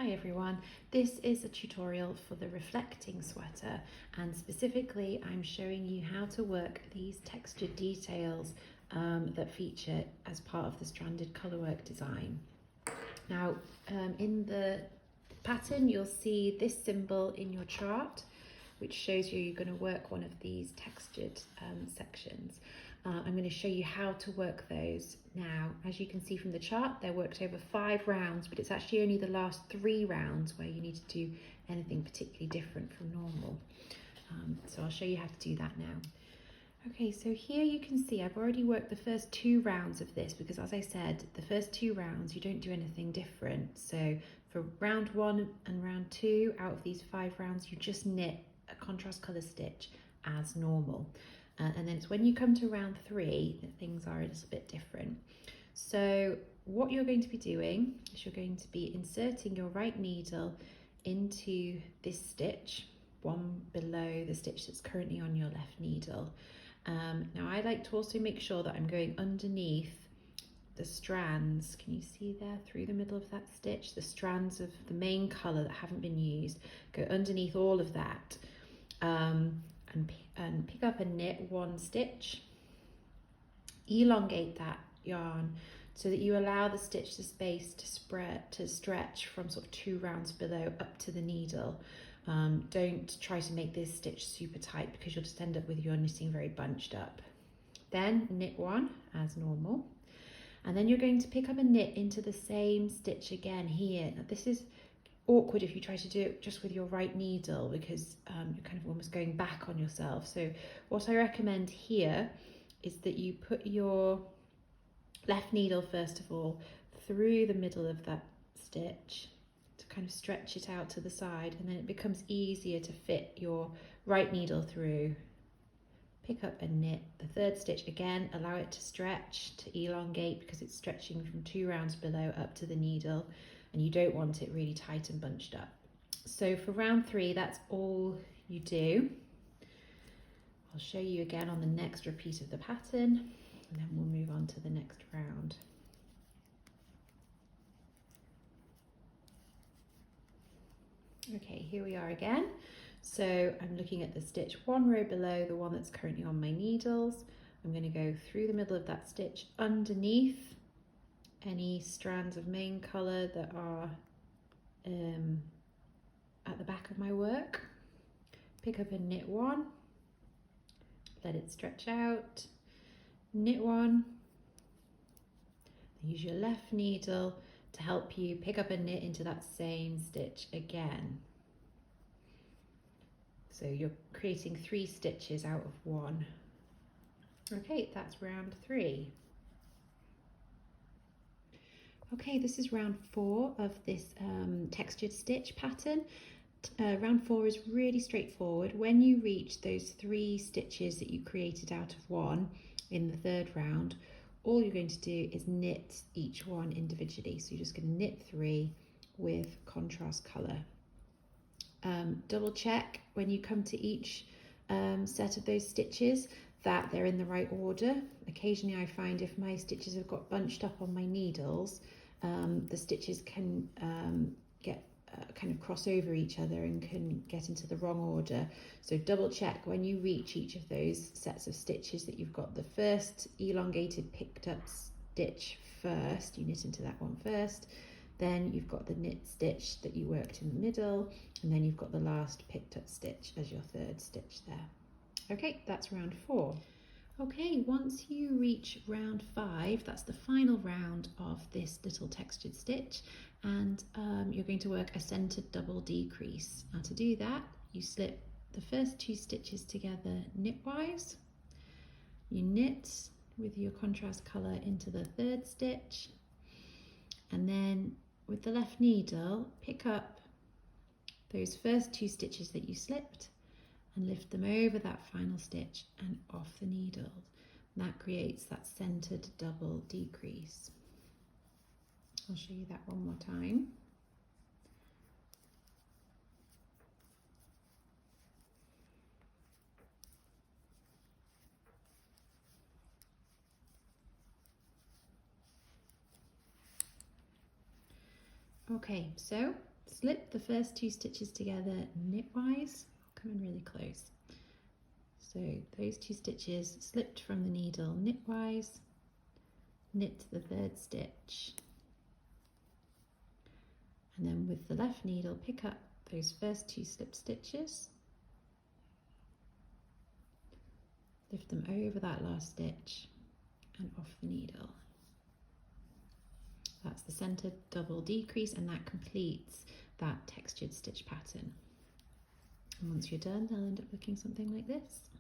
Hi everyone, this is a tutorial for the reflecting sweater, and specifically I'm showing you how to work these textured details that feature as part of the stranded colourwork design. Now in the pattern you'll see this symbol in your chart which shows you're going to work one of these textured sections. I'm going to show you how to work those now. As you can see from the chart, they're worked over 5 rounds, but it's actually only the last 3 rounds where you need to do anything particularly different from normal. So I'll show you how to do that now. Okay, so here you can see I've already worked the first 2 rounds of this because, as I said, the first 2 rounds you don't do anything different. So for round 1 and round 2, out of these 5 rounds, you just knit a contrast colour stitch as normal. And then it's when you come to round 3 that things are a little bit different. So what you're going to be doing is you're going to be inserting your right needle into this stitch, one below the stitch that's currently on your left needle. Now I like to also make sure that I'm going underneath the strands. Can you see there through the middle of that stitch? The strands of the main colour that haven't been used, go underneath all of that. And pick up and knit 1 stitch, elongate that yarn so that you allow the stitch to space to stretch from sort of 2 rounds below up to the needle. Don't try to make this stitch super tight because you'll just end up with your knitting very bunched up. Then knit 1 as normal, and then you're going to pick up and knit into the same stitch again here. Now this is awkward if you try to do it just with your right needle because you're kind of almost going back on yourself. So what I recommend here is that you put your left needle first of all through the middle of that stitch to kind of stretch it out to the side, and then it becomes easier to fit your right needle through. Pick up and knit the 3rd stitch again, allow it to stretch, to elongate because it's stretching from 2 rounds below up to the needle, and you don't want it really tight and bunched up. So for round 3, that's all you do. I'll show you again on the next repeat of the pattern, and then we'll move on to the next round. Okay, here we are again. So I'm looking at the stitch 1 row below, the one that's currently on my needles. I'm going to go through the middle of that stitch underneath any strands of main colour that are at the back of my work. Pick up and knit 1, let it stretch out, knit 1, use your left needle to help you pick up and knit into that same stitch again. So you're creating 3 stitches out of 1. Okay, that's round 3. Okay, this is round 4 of this textured stitch pattern. Round 4 is really straightforward. When you reach those 3 stitches that you created out of 1 in the 3rd round, all you're going to do is knit each one individually. So you're just going to knit 3 with contrast colour. Double check when you come to each set of those stitches that they're in the right order. Occasionally I find if my stitches have got bunched up on my needles, the stitches can get kind of cross over each other and can get into the wrong order. So double check when you reach each of those sets of stitches that you've got the first elongated picked up stitch first, you knit into that one first, then you've got the knit stitch that you worked in the middle, and then you've got the last picked up stitch as your 3rd stitch there. Okay, that's round 4. Okay, once you reach round 5, that's the final round of this little textured stitch, and you're going to work a centered double decrease. Now to do that, you slip the first 2 stitches together knitwise, you knit with your contrast colour into the 3rd stitch, and then with the left needle, pick up those first 2 stitches that you slipped and lift them over that final stitch and off the needle. And that creates that centered double decrease. I'll show you that one more time. Okay, so slip the first 2 stitches together knitwise. Come in really close. So those 2 stitches slipped from the needle knitwise, knit the 3rd stitch, and then with the left needle pick up those first 2 slip stitches, lift them over that last stitch and off the needle. That's the centre double decrease, and that completes that textured stitch pattern. And once you're done, they'll end up looking something like this.